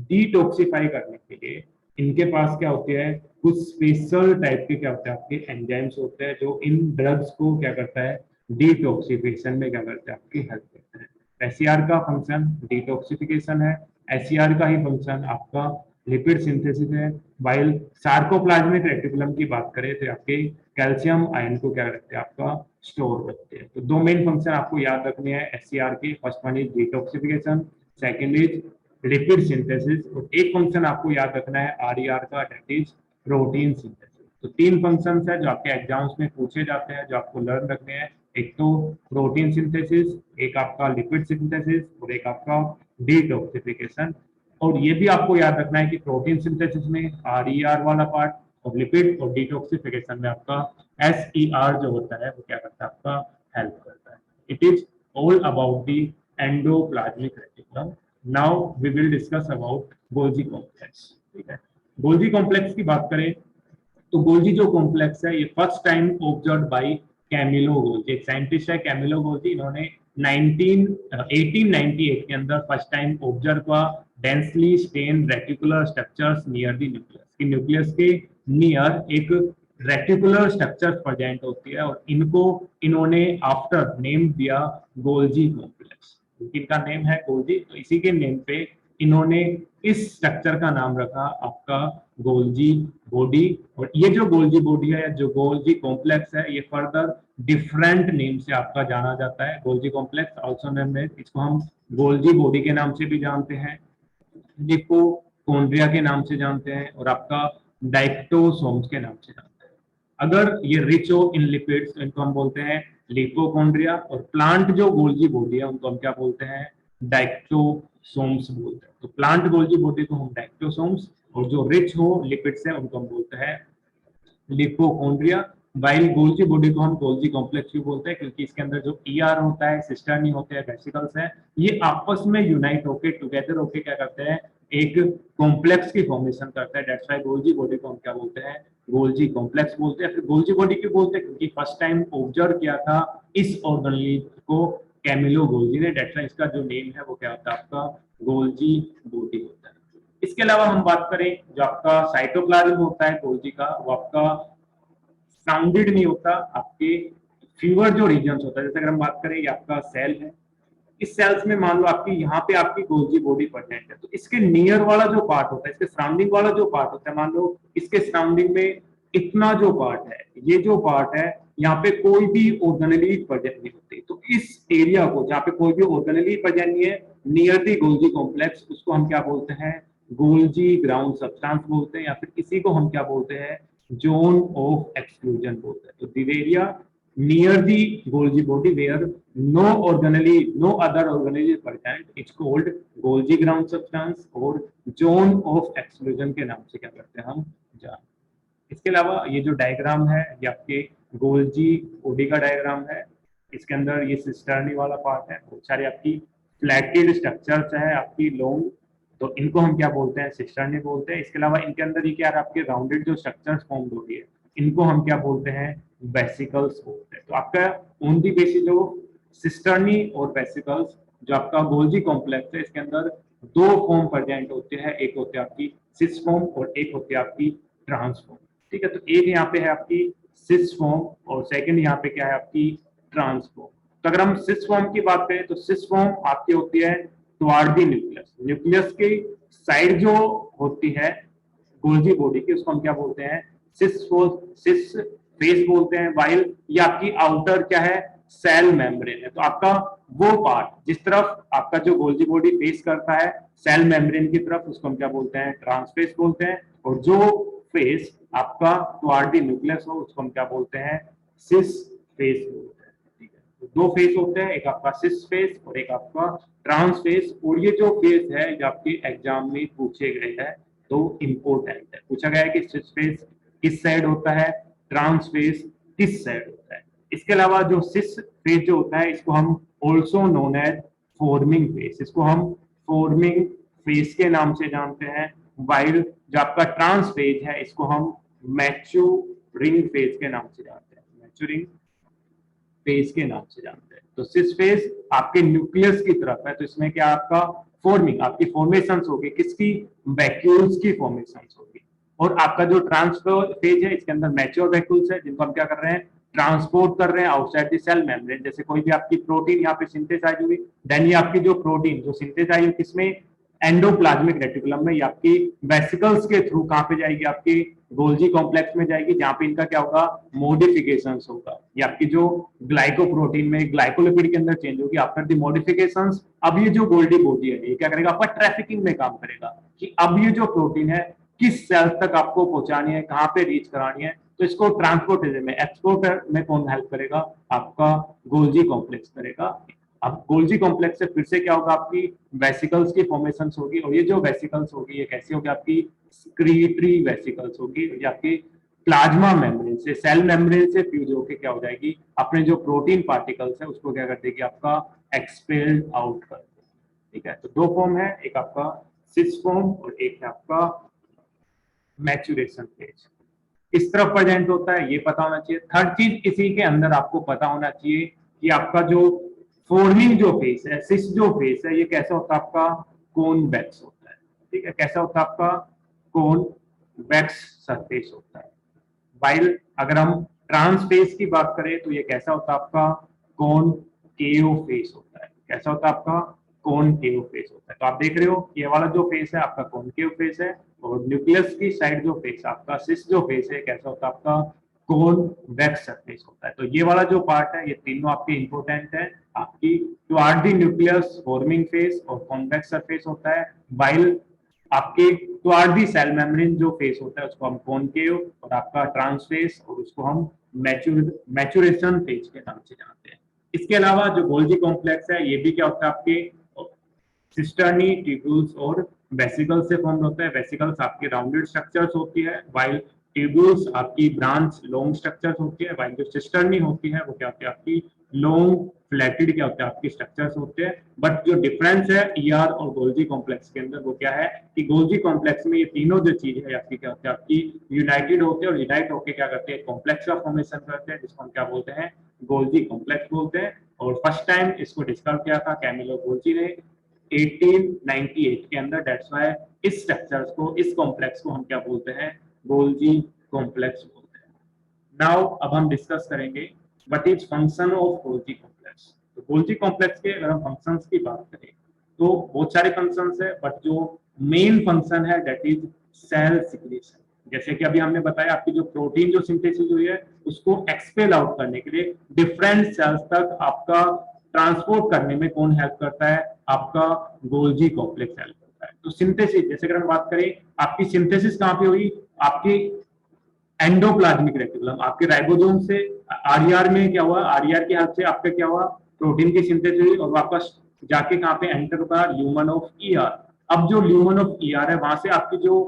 डिटॉक्सिफाई करने के लिए इनके पास क्या होती है, कुछ स्पेशल टाइप के क्या होते हैं आपके एंजाइम्स होते हैं जो इन ड्रग्स को क्या करता है, डिटॉक्सिफिकेशन में क्या करते हैं आपकी हेल्प करते हैं। SCR का फंक्शन डिटॉक्सिफिकेशन है, SCR का ही फंक्शन आपका लिपिड सिंथेसिस है। वाइल सार्कोप्लाज्मिक रेटिकुलम की बात करें तो आपके कैल्शियम आयन को क्या रखते हैं आपका स्टोर रखते हैं। तो दो मेन फंक्शन आपको याद रखने हैं SCR के, first one is detoxification, second is lipid synthesis, और एक फंक्शन आपको याद रखना है RER का, दैट इज प्रोटीन सिंथेसिस। तो तीन फंक्शंस है जो आपके एग्जाम्स में पूछे जाते हैं, जो आपको लर्न रखने हैं। एक तो प्रोटीन सिंथेसिस, एक आपका लिपिड सिंथेसिस, और एक आपका डिटॉक्सिफिकेशन। और ये भी आपको याद रखना है कि प्रोटीन सिंथेसिस में RER वाला पार्ट, और लिपिड और डिटॉक्सिफिकेशन में आपका SER जो होता है वो क्या करता है, आपका हेल्प करता है। It is all about the endoplasmic reticulum. Now we will discuss about Golgi complex. ठीक है, गोल्जी कॉम्प्लेक्स की बात करें तो गोल्जी जो कॉम्प्लेक्स है ये first time observe by Camillo Golgi, एक साइंटिस्ट है कैमिलो गोल्जी, इन्होंने 1898 के अंदर फर्स्ट टाइम ऑब्जर्व हुआ densely stain reticular structures near the nucleus, कि न्यूक्लियस के नियर एक रेटिकुलर स्ट्रक्चर प्रेजेंट होती है, और इनको इन्होंने आफ्टर नेम दिया गोल्जी कॉम्प्लेक्स। इनका नेम है गोल्जी, तो इसी के नेम पे इन्होंने इस स्ट्रक्चर का नाम रखा आपका गोल्जी बॉडी। और ये जो गोल्जी बॉडी है, जो गोल्जी कॉम्प्लेक्स है, ये फर्दर डिफरेंट नेम से आपका जाना जाता है। गोल्जी कॉम्प्लेक्स ऑल्सो नेम है, इसको हम गोल्जी बॉडी के नाम से भी जानते हैं, लिपोकोन्ड्रिया के नाम से जानते हैं, और आपका डाइक्टोसोम्स के नाम से जानते हैं। अगर ये रिच हो इन लिपिड्स तो इनको हम बोलते हैं लिपोकोन्ड्रिया, और प्लांट जो गोल्जी बॉडी है उनको हम क्या बोलते हैं, डाइक्टोसोम्स बोलते हैं। तो प्लांट गोल्जी बॉडी को हम डाइक्टोसोम्स, और जो रिच हो लिपिड्स है उनको हम बोलते हैं लिपोकोन्ड्रिया। वाइल गोल्जी बॉडी को हम गोल्जी कॉम्प्लेक्स भी बोलते हैं, क्योंकि इसके अंदर जो ER होता है, सिस्टर्नी होते हैं, वेसिकल्स है, ये आपस में यूनाइट होके टुगेदर होके क्या करते हैं, एक कॉम्प्लेक्स की फॉर्मेशन करता है। दैट्स व्हाई गोल्जी बॉडी को हम क्या बोलते हैं, गोल्जी कॉम्प्लेक्स बोलते हैं। फिर गोल्जी बॉडी क्यों बोलते हैं, क्योंकि फर्स्ट टाइम ऑब्जर्व किया था इस ऑर्गेनेल को कैमिलो गोल्जी ने, दैट्स व्हाई इसका जो नेम है वो क्या होता है, आपका गोल्जी बॉडी होता है। इसके अलावा हम बात करें जो आपका साइटोप्लाज्म होता है गोल्जी का, वो आपका साउंडेड नहीं होता, आपके फीवर जो रीजन होता है, जैसे अगर हम बात करें ये आपका सेल है, इस सेल्स में मान लो आपकी यहाँ पे आपकी गोल्जी बॉडी प्रेजेंट है, तो इसके नियर वाला जो पार्ट होता है, इसके सराउंडिंग वाला जो पार्ट होता है, मान लो इसके सराउंडिंग में इतना जो पार्ट है, ये जो पार्ट है, यहाँ पे कोई भी ऑर्गेनेली प्रेजेंट नहीं होती। तो इस एरिया को जहाँ पे कोई भी ऑर्गेनेली प्रेजेंट नहीं है, नियर दी गोल्जी कॉम्प्लेक्स, उसको हम क्या बोलते हैं, गोल्जी ग्राउंड सब्सटेंस बोलते हैं, या फिर इसी को हम क्या बोलते हैं, जोन ऑफ एक्सक्लूजन बोलते हैं। तो the area near the Golgi body where no other organelle is present, it's called Golgi ground substance, और zone of exclusion के नाम से क्या करते हैं हम जान। इसके अलावा ये जो डायग्राम है ये आपके गोल्जी बॉडी का डायग्राम है। इसके अंदर ये सिस्टर्नी वाला पार्ट है, बहुत सारी आपकी फ्लैटेड स्ट्रक्चर्स है आपकी लॉन्ग, तो इनको हम क्या बोलते हैं, सिस्टर्नी बोलते हैं। इसके अलावा इनके अंदर ये क्या आपके राउंडेड जो स्ट्रक्चर्स फॉर्म हो रही है, इनको हम क्या बोलते हैं, वेसिकल्स बोलते हैं। तो आपका on the basis of cisternae और वेसिकल्स, जो आपका गोल्जी कॉम्प्लेक्स है, इसके अंदर दो फॉर्म प्रेजेंट होते हैं, एक होती है आपकी सिस फॉर्म और एक होती है आपकी ट्रांस फॉर्म। ठीक है, तो एक यहाँ पे है आपकी सिस फॉर्म और सेकंड यहाँ पे क्या है आपकी ट्रांस फॉर्म। तो अगर हम सिस फॉर्म की बात करें तो सिस फॉर्म आपकी होती है टुवार्ड द न्यूक्लियस, न्यूक्लियस की साइड जो होती है गोल्जी बॉडी की, उसको हम क्या बोलते हैं, सिस फेस बोलते हैं। वाइल ये आपकी आउटर क्या है, सेल मेम्ब्रेन है। तो आपका वो पार्ट जिस तरफ आपका जो गोल्जी बॉडी फेस करता है सेल मेम्ब्रेन की तरफ, उसको हम क्या बोलते हैं, ट्रांसफेस बोलते हैं। और जो फेस आपका टुवार्ड द न्यूक्लियस हो उसको हम क्या बोलते हैं, सिस फेस बोलते हैं। ठीक है, तो दो फेस होते हैं, एक आपका सिस फेस और एक आपका ट्रांस फेस। और ये जो फेस है जो आपके एग्जाम में पूछे गए हैं तो इम्पोर्टेंट है, पूछा गया है कि सिस फेस किस साइड होता है, ट्रांस फेस किस साइड होता है। इसके अलावा जो सिस फेस जो होता है इसको हम also known as forming face, इसको हम फॉर्मिंग फेस के नाम से जानते हैं। वाइल जो आपका ट्रांस फेज है इसको हम मैच्योरिंग फेज के नाम से जानते हैं, मैच्योरिंग फेज के नाम से जानते हैं। तो सिस फेज आपके न्यूक्लियस की तरफ है, तो इसमें क्या आपका फॉर्मिंग, आपकी फॉर्मेशंस होगी, किसकी, वैक्यूल्स की फॉर्मेशंस होगी। और आपका जो ट्रांसफर फेज है इसके अंदर मैच्योर वैक्यूल्स है, जिनको हम क्या कर रहे हैं, ट्रांसपोर्ट कर रहे हैं आउटसाइड द सेल मेम्ब्रेन। जैसे कोई भी आपकी प्रोटीन यहाँ पे सिंथेसाइज हुई, देन ये आपकी जो प्रोटीन जो सिंथेसाइज हुई किसमें, एंडोप्लाज्मिक रेटिकुलम में, ये आपकी वेसिकल्स के थ्रू कहां पे जाएगी, आपकी गोल्जी कॉम्प्लेक्स में जाएगी, जहां पे इनका क्या होगा, मॉडिफिकेशंस होगा। ये आपकी जो ग्लाइकोप्रोटीन में ग्लाइकोलिपिड के अंदर चेंज होगी आफ्टर द मॉडिफिकेशंस। अब ये जो गोल्डी बॉडी है ये क्या करेगा, आपका ट्रैफिकिंग में काम करेगा कि अब ये जो प्रोटीन है किस सेल तक आपको पहुंचानी है, कहां पे रीच करानी है। तो इसको ट्रांसपोर्ट में, एक्सपोर्ट में कौन हेल्प करेगा, आपका गोल्जी कॉम्प्लेक्स करेगा। अब गोल्जी कॉम्प्लेक्स से फिर से क्या होगा, आपकी वेसिकल्स की फॉर्मेशन होगी, और ये जो वेसिकल्स होगी ये कैसी होगी, आपकी स्क्रीटरी वेसिकल्स होगी। ये आपकी प्लाज्मा मेम्ब्रेन से, सेल मेम्ब्रेन से फ्यूज होकर क्या हो जाएगी, अपने जो प्रोटीन पार्टिकल्स है उसको क्या कर देगी, आपका एक्सपेल्ड आउट कर देगी। ठीक है, तो दो फॉर्म है, एक आपका सिस फॉर्म और एक है आपका मैच्यूरेशन फेज। किस तरफ प्रेजेंट होता है ये पता होना चाहिए। थर्ड चीज इसी के अंदर आपको पता होना चाहिए कि आपका जो फॉर्मिंग जो फेस है, सिस जो फेस है, ये कैसा होता है, आपका कॉन्वेक्स होता है। ठीक है, कैसा होता है, आपका कॉन्वेक्स सरफेस होता है। वाइल अगर हम ट्रांस फेस की बात करें तो ये कैसा होता है, आपका कॉनकेव फेस होता है। कैसा होता है, आपका कॉनकेव फेस होता है। तो आप देख रहे हो ये वाला जो फेस है आपका कॉनकेव फेस है, और न्यूक्लियस की साइड जो फेस आपका सिस जो फेस है कैसा होता है, आपका कॉन्वेक्स सरफेस होता है। तो ये वाला जो पार्ट है ये तीनों आपके इंपॉर्टेंट है। आपकी toward the nucleus forming face और कॉन्वेक्स सरफेस होता है, वाइल आपके टुवर्ड द सेल मेम्ब्रेन जो फेस होता है उसको हम कॉनकेव, और आपका ट्रांस फेस और उसको हम मैच्यूरेशन फेज के नाम से जानते हैं। इसके अलावा जो गोल्जी कॉम्प्लेक्स है ये भी क्या होता है, आपके सिस्टर्नी, ट्यूब्यूल्स और वेसिकल्स से फॉर्म होता है। वेसिकल्स आपकी राउंडेड स्ट्रक्चर्स होती है, वाइल ट्यूब्यूल्स आपकी ब्रांच लॉन्ग स्ट्रक्चर्स होती है, वाइल जो सिस्टर्नी होती है वो क्या होती है, आपकी लॉन्ग फ्लैटेड क्या होते हैं, आपकी स्ट्रक्चर्स होते हैं। बट जो डिफरेंस है ईआर और गोल्जी कॉम्प्लेक्स के अंदर वो क्या है कि गोल्जी कॉम्प्लेक्स में ये तीनों जो चीज है आपकी क्या होती है, आपकी यूनाइटेड होते हैं, और यूनाइट होकर क्या करते हैं, कॉम्प्लेक्स का फॉर्मेशन करते हैं, जिसको हम क्या बोलते हैं, गोल्जी कॉम्प्लेक्स बोलते हैं। और फर्स्ट टाइम इसको डिस्कवर किया था कैमिलो गोल्जी ने 1898 के अंदर। दैट्स व्हाई इस स्ट्रक्चर्स को, इस कॉम्प्लेक्स को हम क्या बोलते हैं, गोल्जी कॉम्प्लेक्स बोलते हैं। नाउ अब हम डिस्कस करेंगे what is function of Golgi complex. तो गोल्जी कॉम्प्लेक्स के अगर हम फंक्शंस की बात करें तो बहुत सारे फंक्शंस है, बट जो मेन फंक्शन है दैट इज सेल सिक्रीशन। जैसे कि अभी हमने बताया आपकी जो प्रोटीन जो सिंथेसिस हुई है उसको एक्सपेल आउट करने के लिए डिफरेंट सेल्स तक आपका ट्रांसपोर्ट करने में कौन हेल्प करता है, आपका गोल्जी कॉम्प्लेक्स हेल्प करता है। तो सिंथेसिस, जैसे अगर हम बात करें आपकी सिंथेसिस कहां पे हुई, आपकी एंडोप्लाज्मिक रेटिकुलम, आपके राइबोसोम से आरईआर में क्या हुआ, आरईआर की हेल्प से आपका क्या हुआ, प्रोटीन की सिंथेसिस हुई, और वापस जाके कहां पे एंटर हुआ, ल्यूमन ऑफ ईआर। अब जो ल्यूमन ऑफ ईआर है वहां से आपकी जो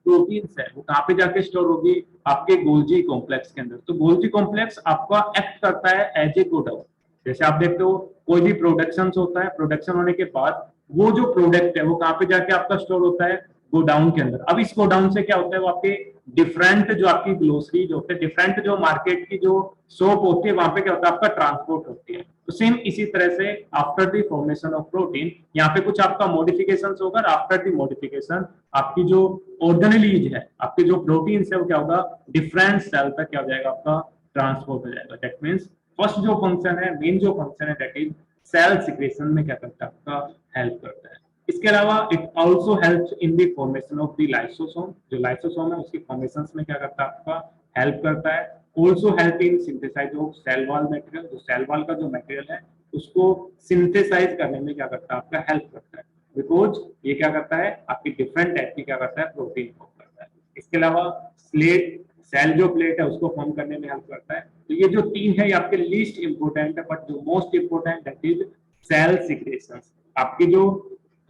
प्रोटीन्स है वो कहां पे जाके स्टोर होगी, आपके गोल्जी कॉम्प्लेक्स के अंदर। तो गोल्जी कॉम्प्लेक्स आपका एक्ट करता है एज ए गोडाउन। जैसे आप देखते हो कोई भी प्रोडक्शन होता है, प्रोडक्शन होने के बाद वो जो प्रोडक्ट है वो कहां पे जाके आपका स्टोर होता है, गोडाउन के अंदर। अब इस गोडाउन से क्या होता है, वो आपके डिफरेंट जो आपकी ग्लोसरी जो होते हैं, डिफरेंट जो मार्केट की जो शॉप होती है वहां पे क्या होता है, आपका ट्रांसपोर्ट होती है। तो सेम इसी तरह से after the formation of protein यहाँ पे कुछ आपका मॉडिफिकेशन होगा, आफ्टर द मॉडिफिकेशन आपकी जो ऑर्गेनेलीज है, आपके जो प्रोटीन्स है वो क्या होगा, डिफरेंट सेल तक क्या हो जाएगा, आपका ट्रांसपोर्ट हो जाएगा। दैट मीन्स फर्स्ट जो फंक्शन है, मेन जो फंक्शन है दैट इज सेल सिक्रेशन में क्या करता है, आपका हेल्प करता है। इसके अलावा it also helps in the formation of the lysosome. जो लाइसोसोम है उसकी फॉर्मेशन में क्या करता है, आपका हेल्प करता है। Also help in synthesize of cell wall material. जो सेल वॉल का जो मटेरियल है उसको सिंथेसाइज करने में क्या करता है, आपका हेल्प करता है, बिकॉज ये क्या करता है, आपकी डिफरेंट टाइप की क्या करता है, प्रोटीन फॉर्म करता है। इसके अलावा स्लेट, सेल जो प्लेट है उसको फॉर्म करने में हेल्प करता है। तो ये जो तीन है ये आपके लीस्ट इंपोर्टेंट है, बट जो most important that is cell secretion. आपकी जो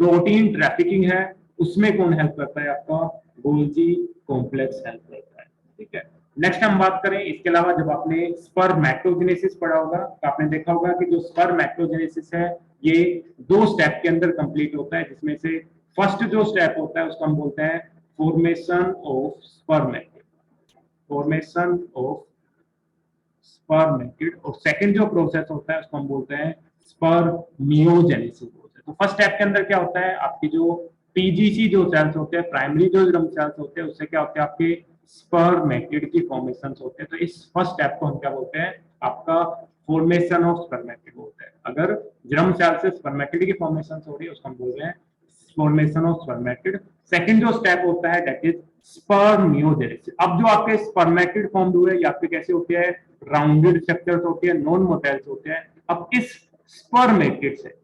प्रोटीन ट्रैफिकिंग है उसमें कौन हेल्प करता है, आपका गोल्जी कॉम्प्लेक्स हेल्प करता है। ठीक है, नेक्स्ट हम बात करें इसके अलावा, जब आपने स्पर्मेटोजेनेसिस पढ़ा होगा तो आपने देखा होगा कि जो स्पर्मेटोजेनेसिस है ये दो स्टेप के अंदर कंप्लीट होता है, जिसमें से फर्स्ट जो स्टेप होता है उसको हम बोलते हैं formation of spermatid, formation of spermatid. और सेकंड जो प्रोसेस होता है उसको हम बोलते हैं स्पर्मियोजेनेसिस बोलते हैं। तो फर्स्ट स्टेप के अंदर क्या होता है, आपकी जो पीजीसी जो सेल्स होते हैं, प्राइमरी जो जर्म सेल्स होते हैं, उससे क्या होते हैं, आपके स्पर्मेटिड की फॉर्मेशन होते हैं। तो इस फर्स्ट स्टेप को हम क्या बोलते हैं, आपका फॉर्मेशन ऑफ स्पर्मेटिड बोलते हैं। अगर जर्म सेल से स्पर्मेटिड की फॉर्मेशन हो रही है उसको हम बोल रहे हैं फॉर्मेशन ऑफ स्पर्मेटिड। सेकंड जो स्टेप होता है दैट इज स्पर्मियोजेनेसिस। अब जो आपके स्पर्मेटिड फॉर्म हुए या फिर कैसे होते हैं, राउंडेड स्ट्रक्चर्स होते हैं, नॉन मोटाइल्स होते हैं। अब इस स्पर्मेटिड से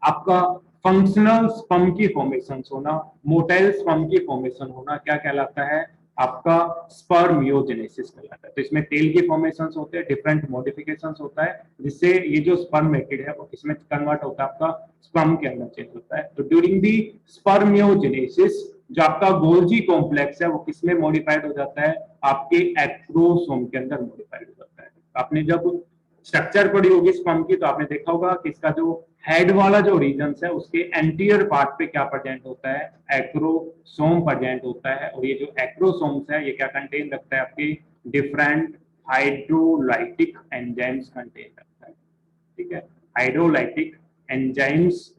आपका फंक्शनल स्पर्म की फॉर्मेशन होना, मोटाइल स्पर्म की फॉर्मेशन होना क्या कहलाता है, आपका स्पर्मियोजेनेसिस कहलाता है। तो इसमें टेल की फॉर्मेशंस होते हैं, डिफरेंट मॉडिफिकेशंस होता है, जिससे ये जो स्पर्मेटिड है वो इसमें कन्वर्ट होता है, आपका स्पर्म के अंदर चेंज होता है। तो ड्यूरिंग दी स्पर्मियोजेनेसिस जो आपका गोल्जी कॉम्प्लेक्स है वो किसमें मॉडिफाइड हो जाता है, आपके एक्रोसोम के अंदर मॉडिफाइड हो जाता है। आपने जब स्ट्रक्चर पढ़ी होगी स्पर्म की तो आपने देखा होगा कि इसका जो हेड वाला जो रीजन है उसके एंटीरियर पार्ट पे क्या प्रेजेंट होता है, एक्रोसोम प्रेजेंट होता है। और ये जो एक्रोसोम्स है ये क्या कंटेन रखता है, आपके डिफरेंट हाइड्रोलाइटिक एंजाइम्स कंटेन रखता है। ठीक है, हाइड्रोलाइटिक एंजाइम्स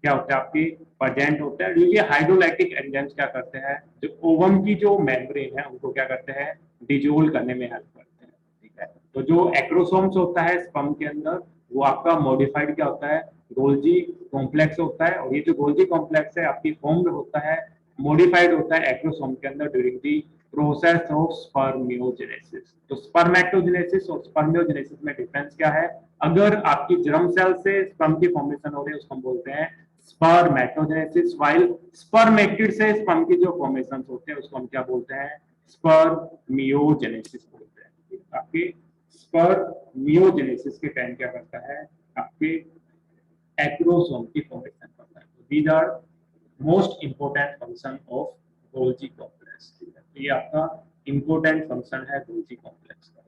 क्या होता है, आपके प्रेजेंट होते हैं। ये हाइड्रोलाइटिक एंजाइम्स क्या करते हैं, जो ओवम की जो मेम्ब्रेन है उनको क्या करते हैं, डिजोल्व करने में हेल्प करते हैं। ठीक है, तो जो एक्रोसोम्स होता है स्पर्म के अंदर वो आपका मॉडिफाइड क्या होता है, गोल्जी कॉम्प्लेक्स होता है। और ये जो गोल्जी कॉम्प्लेक्स है आपकी फॉर्म्ड होता है, मॉडिफाइड होता है एक्रोसोम के अंदर during the process of spermiogenesis. तो स्पर्मेटोजेनेसिस और स्पर्मियोजेनेसिस में डिफरेंस क्या है, अगर आपकी जर्म सेल से स्पर्म की फॉर्मेशन हो रही है उसको हम बोलते हैं स्पर्मेटोजेनेसिस, वाइल स्पर्मेटिड से स्पर्म की जो फॉर्मेशन होते हैं उसको हम क्या बोलते हैं, स्पर्मियोजेनेसिस बोलते हैं। आपके स्पर्मियोजेनेसिस के टाइम क्या करता है, आपके एक्रोसोम की फॉर्मेशन करता है। These are most important function of Golgi complex. ये आपका इंपोर्टेंट फंक्शन है गोल्जी कॉम्प्लेक्स का।